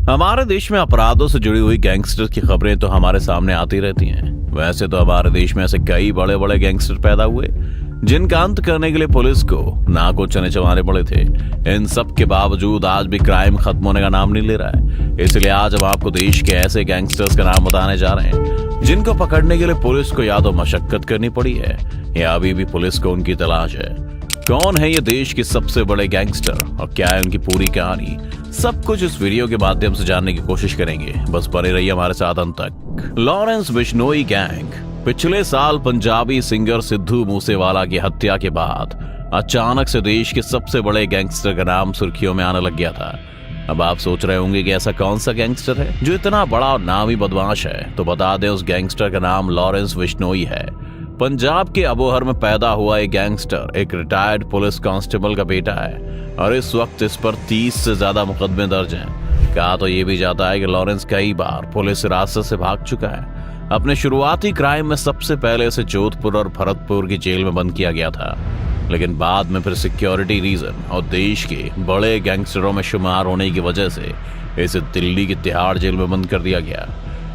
हमारे देश में अपराधों से जुड़ी हुई गैंगस्टर की खबरें तो हमारे सामने आती रहती हैं। वैसे तो हमारे देश में ऐसे कई बड़े बड़े गैंगस्टर पैदा हुए जिनका अंत करने के लिए पुलिस को नाकों चने चबाने पड़े थे। इन सब के बावजूद आज भी क्राइम खत्म होने का नाम नहीं ले रहा है। इसलिए आज हम आपको देश के ऐसे गैंगस्टर्स का नाम बताने जा रहे हैं जिनको पकड़ने के लिए पुलिस को या तो मशक्कत करनी पड़ी है या अभी भी पुलिस को उनकी तलाश है। कौन है ये देश के सबसे बड़े गैंगस्टर और क्या है उनकी पूरी कहानी, सब कुछ इस वीडियो के माध्यम से जानने की कोशिश करेंगे। बस बने रहिए हमारे साथ अंत तक। Lawrence Bishnoi gang. पिछले साल पंजाबी सिंगर सिद्धू मूसेवाला की हत्या के बाद अचानक से देश के सबसे बड़े गैंगस्टर का नाम सुर्खियों में आने लग गया था। अब आप सोच रहे होंगे कि ऐसा कौन सा गैंगस्टर है जो इतना बड़ा और नामी बदमाश है, तो बता दें उस गैंगस्टर का नाम लॉरेंस बिश्नोई है। पंजाब के अबोहर में पैदा हुआ एक गैंगस्टर एक रिटायर्ड पुलिस कांस्टेबल का बेटा है और इस वक्त इस पर 30 से ज्यादा मुकदमे दर्ज हैं। कहा तो ये भी जाता है कि लॉरेंस कई बार पुलिस हिरासत से भाग चुका है। अपने शुरुआती क्राइम में सबसे पहले इसे जोधपुर और भरतपुर की जेल में बंद किया गया था, लेकिन बाद में फिर सिक्योरिटी रीजन और देश के बड़े गैंगस्टरों में शुमार होने की वजह से इसे दिल्ली की तिहाड़ जेल में बंद कर दिया गया।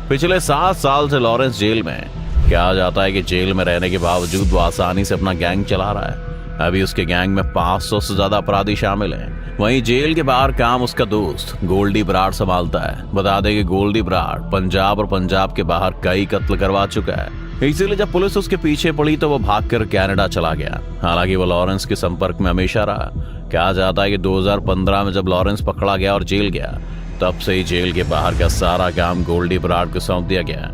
पिछले 7 साल से लॉरेंस जेल में। कहा जाता है कि जेल में रहने के बावजूद वो आसानी से अपना गैंग चला रहा है। अभी उसके गैंग में 500 से ज्यादा अपराधी शामिल हैं। वहीं जेल के बाहर काम उसका दोस्त गोल्डी बराड़ संभालता है। बता दें कि गोल्डी बराड़ पंजाब और पंजाब के बाहर कई कत्ल करवा चुका है। इसीलिए जब पुलिस उसके पीछे पड़ी तो वो भागकर कनाडा चला गया। हालांकि वो लॉरेंस के संपर्क में हमेशा रहा। कहा जाता है कि 2015 में जब लॉरेंस पकड़ा गया और जेल गया, तब से ही जेल के बाहर का सारा काम गोल्डी बराड़ को सौंप दिया गया।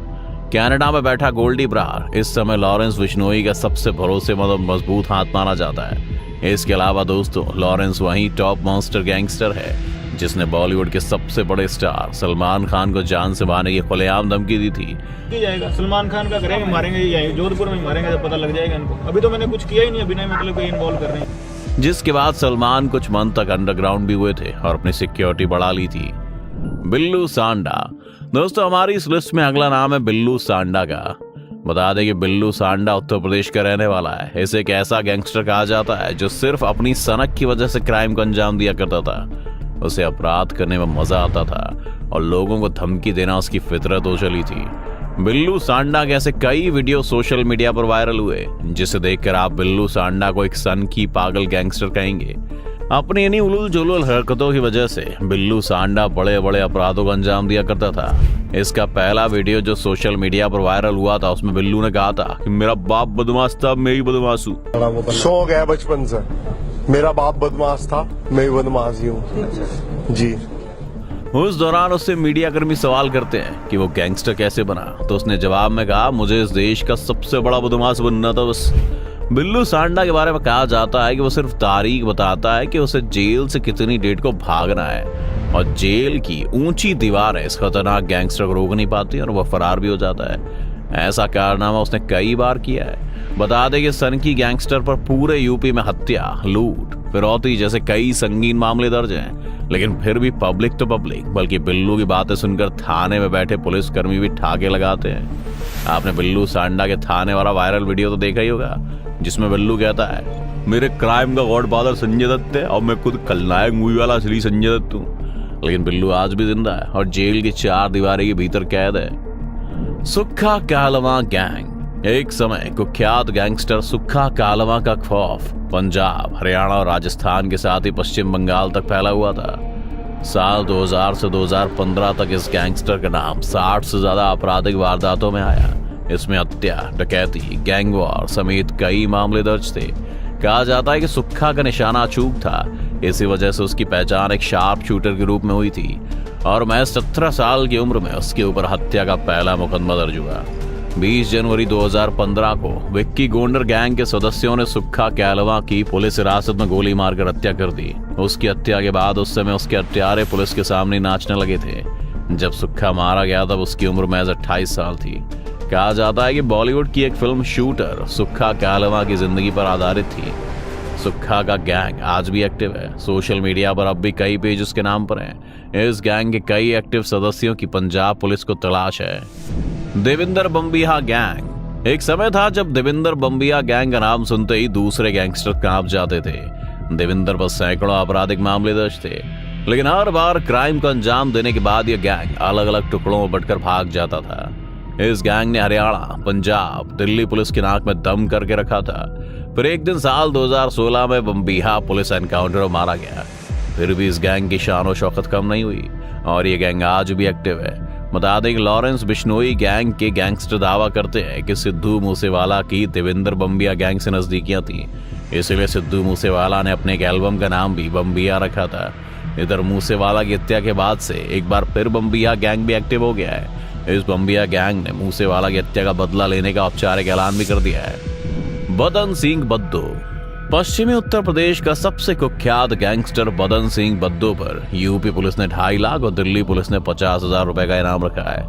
कनाडा में बैठा गोल्डी बराड़ इस समय लॉरेंस बिश्नोई का सबसे भरोसेमंद और मजबूत हाथ माना जाता है। इसके अलावा दोस्तों, लॉरेंस वही टॉप मॉन्स्टर गैंगस्टर है जिसने बॉलीवुड के सबसे बड़े स्टार सलमान खान को जान से मारने की खुलेआम धमकी दी थी। जाएगा सलमान खान का करेंगे, मारेंगे, यही जोधपुर में मारेंगे, जब पता लग जाएगा इनको। अभी तो मैंने कुछ किया ही नहीं, अभी नहीं मतलब कोई इन्वॉल्व कर रहे हैं। जिसके बाद सलमान कुछ मंथ तक अंडरग्राउंड भी हुए थे और अपनी सिक्योरिटी बढ़ा ली थी। बिल्लू सांडा। दोस्तों, हमारी इस लिस्ट में अगला नाम है बिल्लू सांडा का। बता दें कि बिल्लू सांडा उत्तर प्रदेश का रहने वाला है। इसे एक ऐसा गैंगस्टर कहा जाता है जो सिर्फ अपनी सनक की वजह से क्राइम को अंजाम दिया करता था। उसे अपराध करने में मजा आता था और लोगों को धमकी देना उसकी फितरत हो चली थी। बिल्लू सांडा के ऐसे कई वीडियो सोशल मीडिया पर वायरल हुए जिसे देखकर आप बिल्लू सांडा को एक सन की पागल गैंगस्टर कहेंगे। अपनी इन्हीं उलूल जुलूल हरकतों की वजह से बिल्लू सांडा बड़े बड़े अपराधों को अंजाम दिया करता था। इसका पहला वीडियो जो सोशल मीडिया पर वायरल हुआ था, उसमें बिल्लू ने कहा था कि मेरा बाप बदमाश था, मैं ही बदमाश हूँ। शौक है बचपन से, मेरा बाप बदमाश था, मैं ही बदमाश ही हूँ जी। उस दौरान उससे मीडिया कर्मी सवाल करते हैं कि वो गैंगस्टर कैसे बना, तो उसने जवाब में कहा, मुझे इस देश का सबसे बड़ा बदमाश बनना था बस। बिल्लू सांडा के बारे में कहा जाता है कि वो सिर्फ तारीख बताता है कि उसे जेल से कितनी डेट को भागना है और जेल की ऊंची दीवार इस खतरनाक गैंगस्टर को रोक नहीं पाती और वह फरार भी हो जाता है। ऐसा कारनामा उसने कई बार किया है। बता दें कि सन की गैंगस्टर पर पूरे यूपी में हत्या, लूट, फिरौती जैसे कई संगीन मामले दर्ज हैं, लेकिन फिर भी पब्लिक तो पब्लिक, बल्कि बिल्लू की बातें सुनकर थाने में बैठे पुलिसकर्मी भी ठाके लगाते हैं। आपने बिल्लू सांडा के थाने वाला वायरल वीडियो तो देखा ही होगा जिसमें बिल्लू कहता है, मेरे क्राइम का गॉडफादर संजय दत्त है और मैं खुद खलनायक मूवी वाला असली संजय दत्त हूँ। लेकिन बिल्लू आज भी जिंदा है और जेल की 4 दीवारें के भीतर कैद है। सुक्खा कालवा गैंग। एक समय कुख्यात गैंगस्टर सुक्खा कालवा का खौफ पंजाब, हरियाणा और राजस्थान के साथ ही पश्चिम बंगाल तक फैला हुआ था। साल 2000 से 2015 तक इस गैंगस्टर का नाम 60 से ज्यादा आपराधिक वारदातों में आया। इसमें हत्या, डकैती, गैंगवॉर समेत कई मामले दर्ज थे। कहा जाता है कि सुक्खा का निशाना अचूक था, इसी वजह से उसकी पहचान एक शार्प शूटर के रूप में हुई थी और महज 17 साल की उम्र में उसके ऊपर हत्या का पहला मुकदमा दर्ज हुआ। 20 जनवरी 2015 को विक्की गोंडर गैंग के सदस्यों ने सुक्खा कालवा की पुलिस हिरासत में गोली मारकर हत्या कर दी। उसकी हत्या के बाद उस समय उसके हत्यारे पुलिस के सामने नाचने लगे थे। जब सुक्खा मारा गया तब उसकी उम्र महज 28 साल थी। कहा जाता है कि बॉलीवुड की एक फिल्म शूटर सुक्खा कालवा की जिंदगी पर आधारित थी। सुक्खा का गैंग आज भी एक्टिव है। सोशल मीडिया पर अब भी कई पेज उसके नाम पर हैं। इस गैंग के कई एक्टिव सदस्यों की पंजाब पुलिस को तलाश है। देविंदर बम्बिया गैंग। एक समय था जब देविंदर बम्बिया गैंग का नाम सुनते ही दूसरे गैंगस्टर कांप जाते थे। देविंदर पर सैकड़ों आपराधिक मामले दर्ज थे। लेकिन हर बार क्राइम को अंजाम देने के बाद यह गैंग अलग अलग टुकड़ों में बंटकर भाग जाता था। इस गैंग ने हरियाणा, पंजाब, दिल्ली पुलिस की नाक में दम करके रखा था। फिर एक दिन साल 2016 में बम्बिहा पुलिस एनकाउंटर में मारा गया। फिर भी इस गैंग की शान और शौकत कम नहीं हुई और ये गैंग आज भी एक्टिव है। बता दें कि लॉरेंस बिश्नोई गैंग के गैंगस्टर दावा करते हैं कि सिद्धू मूसेवाला की देवेंद्र बम्बिया गैंग से नजदीकियां थी, इसलिए सिद्धू मूसेवाला ने अपने एक एल्बम का नाम भी बम्बिया रखा था। इधर मूसेवाला की हत्या के बाद से एक बार फिर बम्बिया गैंग भी एक्टिव हो गया है। इस बम्बिया गैंग ने मूसेवाला की हत्या का बदला लेने का औपचारिक ऐलान भी कर दिया है। बदन सिंह बद्दो। पश्चिमी उत्तर प्रदेश का सबसे कुख्यात गैंगस्टर बदन सिंह बद्दो पर यूपी पुलिस ने 2.5 लाख और दिल्ली पुलिस ने 50,000 रुपए का इनाम रखा है।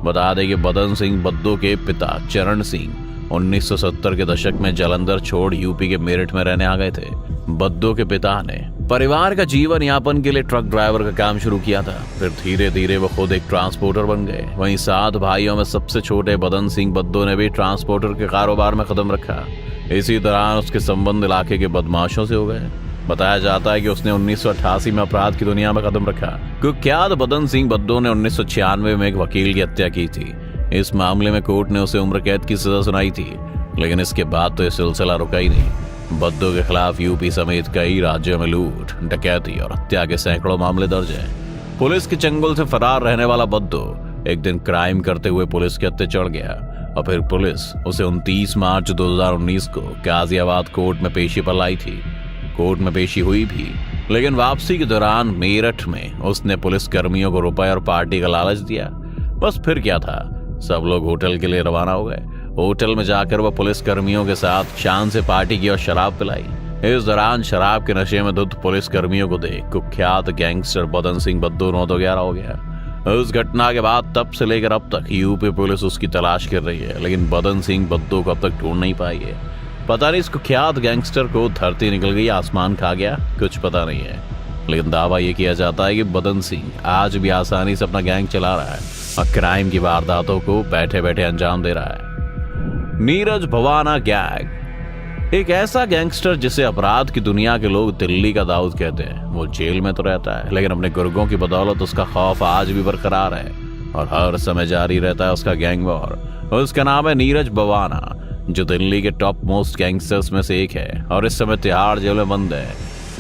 बता दें कि बदन सिंह बद्दो के पिता चरण सिंह 1970 के दशक में जालंधर छोड़ यूपी के मेरठ में रहने आ गए थे। बद्दो के पिता ने परिवार का जीवन यापन के लिए ट्रक ड्राइवर का काम शुरू किया था। फिर धीरे धीरे वो खुद एक ट्रांसपोर्टर बन गए। वहीं 7 भाइयों में सबसे छोटे बदन सिंह बद्दो ने भी ट्रांसपोर्टर के कारोबार में कदम रखा। इसी दौरान उसके संबंध इलाके के बदमाशों से हो गए। बताया जाता है कि उसने 1988 में अपराध की दुनिया में कदम रखा। कुख्यात बदन सिंह बद्दो ने 1996 में एक वकील की हत्या की थी। इस मामले में कोर्ट ने उसे उम्र कैद की सजा सुनाई थी, लेकिन इसके बाद तो यह सिलसिला रुका ही नहीं। बद्दो के खिलाफ यूपी समेत कई राज्यों में लूट, डकैती और हत्या के सैकड़ों मामले दर्ज हैं। पुलिस के चंगुल से फरार रहने वाला बद्दो एक दिन क्राइम करते हुए पुलिस के हत्थे चढ़ गया और फिर पुलिस उसे 29 मार्च 2019 को गाजियाबाद कोर्ट में पेशी पर लाई थी। कोर्ट में पेशी हुई भी, लेकिन वापसी के दौरान मेरठ में उसने पुलिस कर्मियों को रुपए और पार्टी का लालच दिया। बस फिर क्या था, सब लोग होटल के लिए रवाना हो गए। होटल में जाकर वह पुलिस कर्मियों के साथ शान से पार्टी की और शराब पिलाई। इस दौरान शराब के नशे में धुत पुलिस कर्मियों को देख कुख्यात गैंगस्टर बदन सिंह बद्दो 9/11 हो गया। उस घटना के बाद तब से लेकर अब तक यूपी पुलिस उसकी तलाश कर रही है, लेकिन बदन सिंह बद्दो को अब तक ढूंढ नहीं पाई है। पता नहीं इस कुख्यात गैंगस्टर को धरती निकल गई, आसमान खा गया, कुछ पता नहीं है। लेकिन दावा यह किया जाता है कि बदन सिंह आज भी आसानी से अपना गैंग चला रहा है और क्राइम की वारदातों को बैठे बैठे अंजाम दे रहा है। नीरज भवाना गैंग एक ऐसा गैंगस्टर जिसे अपराध की दुनिया के लोग दिल्ली का दाऊद कहते हैं। वो जेल में तो रहता है, लेकिन अपने गुर्गों की बदौलत उसका खौफ आज भी बरकरार है और हर समय जारी रहता है उसका गैंग वॉर। उसका नाम है नीरज भवाना, जो दिल्ली के टॉप मोस्ट गैंगस्टर्स में से एक है और इस समय तिहाड़ जेल में बंद है।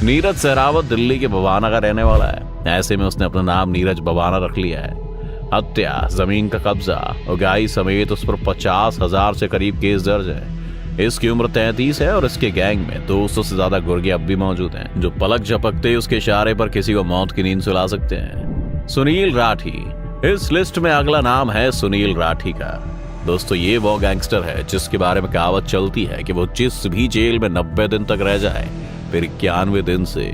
नीरज सहरावत दिल्ली के भवाना का रहने वाला है। ऐसे में उसने अपना नाम नीरज भवाना रख लिया है। हत्या, जमीन का कब्जा, उगाई समेत उस पर 50,000 से करीब केस दर्ज है। इसकी उम्र 33 है और इसके गैंग में 200 से ज्यादा गुर्गे अब भी मौजूद हैं, जो पलक झपकते उसके इशारे पर किसी को मौत की नींद सुला सकते हैं। सुनील राठी। इस लिस्ट में अगला नाम है सुनील राठी का। दोस्तों, ये वो गैंगस्टर है जिसके बारे में कहावत चलती है कि वो जिस भी जेल में 90 दिन तक रह जाए, फिर 91 दिन से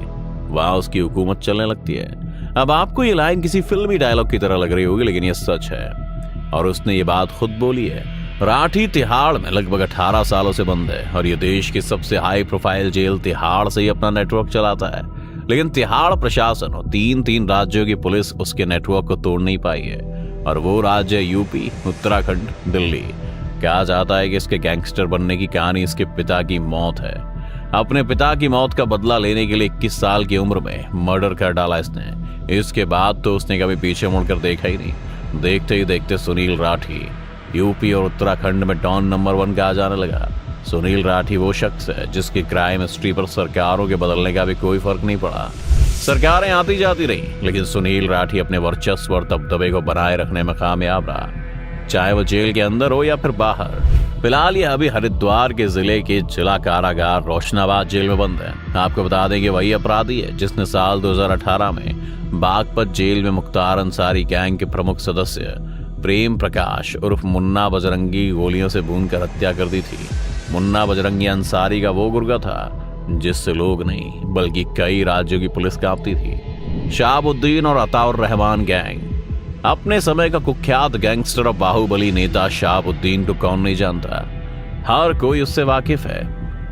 वहां उसकी हुकूमत चलने लगती है। अब आपको ये लाइन किसी फिल्मी डायलॉग की तरह लग रही होगी, लेकिन ये सच है और उसने ये बात खुद बोली है। राठी तिहाड़ में लगभग 18 सालों से बंद है और ये देश की सबसे हाई प्रोफाइल जेल तिहाड़ से ही अपना नेटवर्क चलाता है। लेकिन तिहाड़ प्रशासन और 3 राज्यों की पुलिस उसके नेटवर्क को तोड़ नहीं पाई है और वो राज्य यूपी, उत्तराखंड, दिल्ली। कहा जाता है कि इसके गैंगस्टर बनने की कहानी इसके पिता की मौत है। अपने पिता की मौत का बदला लेने के लिए 21 साल की उम्र में मर्डर कर डाला इसने। इसके बाद तो उसने कभी पीछे मुड़कर देखा ही नहीं। देखते ही देखते सुनील राठी यूपी और उत्तराखंड में डॉन नंबर 1 कहा जाने लगा। सुनील राठी वो शख्स है जिसकी क्राइम हिस्ट्री पर सरकारों के बदलने का भी कोई फर्क नहीं पड़ा। सरकारें आती जाती रही, लेकिन सुनील राठी अपने वर्चस्व और दबदबे को बनाए रखने में कामयाब रहा, चाहे वो जेल के अंदर हो या फिर बाहर। फिलहाल यह अभी हरिद्वार के जिले के जिला कारागार रोशनाबाद जेल में बंद है। आपको बता दें कि वही अपराधी है जिसने साल 2018 में बागपत जेल में मुख्तार अंसारी गैंग के प्रमुख सदस्य प्रेम प्रकाश उर्फ मुन्ना बजरंगी गोलियों से भूनकर हत्या कर दी थी। मुन्ना बजरंगी अंसारी का वो गुर्गा था जिससे लोग नहीं बल्कि कई राज्यों की पुलिस कांपती थी। शाहबुद्दीन और अताउर रहमान गैंग। अपने समय का कुख्यात गैंगस्टर और बाहुबली नेता शाहबुद्दीन को कौन नहीं जानता, हर कोई उससे वाकिफ है।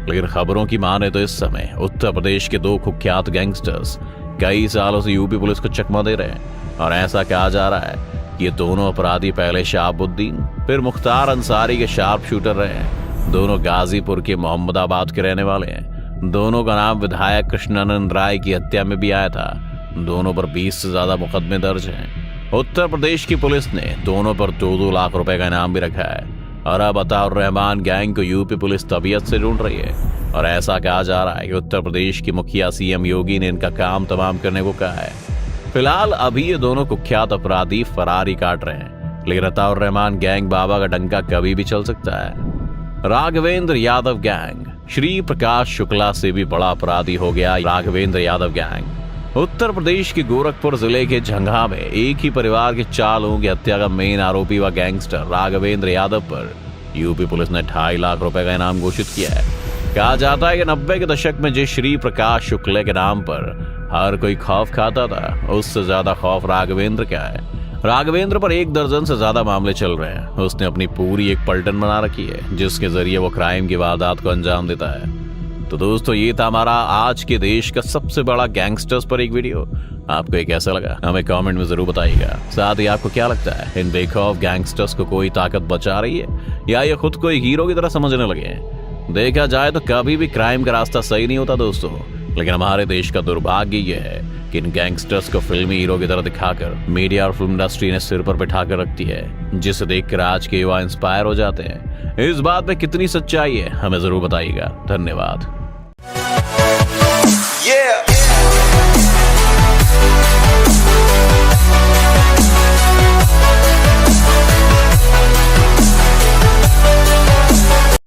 लेकिन खबरों की माने तो इस समय उत्तर प्रदेश के 2 कुख्यात गैंगस्टर्स कई सालों से यूपी पुलिस को चकमा दे रहे हैं और ऐसा कहा जा रहा है कि ये दोनों अपराधी पहले शाहबुद्दीन फिर मुख्तार अंसारी के शार्प शूटर रहे हैं। दोनों गाजीपुर के मोहम्मदाबाद के रहने वाले हैं। दोनों का नाम विधायक कृष्णानंद राय की हत्या में भी आया था। दोनों पर 20 से ज्यादा मुकदमे दर्ज हैं। उत्तर प्रदेश की पुलिस ने दोनों पर 2-2 लाख रुपए का इनाम भी रखा है। और अब अताउर रहमान गैंग को यूपी पुलिस तबीयत से ढूंढ रही है और ऐसा कहा जा रहा है कि उत्तर प्रदेश की मुखिया सीएम योगी ने इनका काम तमाम करने को कहा है। फिलहाल अभी ये दोनों कुख्यात अपराधी फरारी काट रहे हैं, लेकिन अताउर रहमान गैंग बाबा का डंका कभी भी चल सकता है। राघवेंद्र यादव गैंग श्री प्रकाश शुक्ला से भी बड़ा अपराधी हो गया राघवेंद्र यादव गैंग। उत्तर प्रदेश के गोरखपुर जिले के झंगा में एक ही परिवार के 4 लोगों की हत्या का मेन आरोपी व गैंगस्टर राघवेंद्र यादव पर यूपी पुलिस ने 2.5 लाख रुपए का इनाम घोषित किया है। कहा जाता है कि 90 के दशक में जिस श्री प्रकाश शुक्ला के नाम पर हर कोई खौफ खाता था, उससे ज्यादा खौफ राघवेंद्र का है। राघवेंद्र पर 1 दर्जन से ज्यादा मामले चल रहे हैं। उसने अपनी पूरी एक पलटन बना रखी है जिसके जरिए वो क्राइम की वारदात को अंजाम देता है। तो दोस्तों, ये था हमारा आज के देश का सबसे बड़ा गैंगस्टर्स पर एक वीडियो। आपको ये कैसा लगा हमें कमेंट में जरूर बताइएगा। साथ ही आपको क्या लगता है, इन बेखौफ गैंगस्टर्स को कोई ताकत बचा रही है या ये खुद को एक हीरो की तरह समझने लगे हैं? देखा जाए तो कभी भी क्राइम का रास्ता सही नहीं होता दोस्तों, लेकिन हमारे देश का दुर्भाग्य ये है कि इन गैंगस्टर्स को फिल्मी हीरो की तरह दिखाकर मीडिया और फिल्म इंडस्ट्री ने सिर पर बिठा कर रखती है, जिसे देखकर आज के युवा इंस्पायर हो जाते हैं। इस बात में कितनी सच्चाई है हमें जरूर बताइएगा। धन्यवाद। Yeah.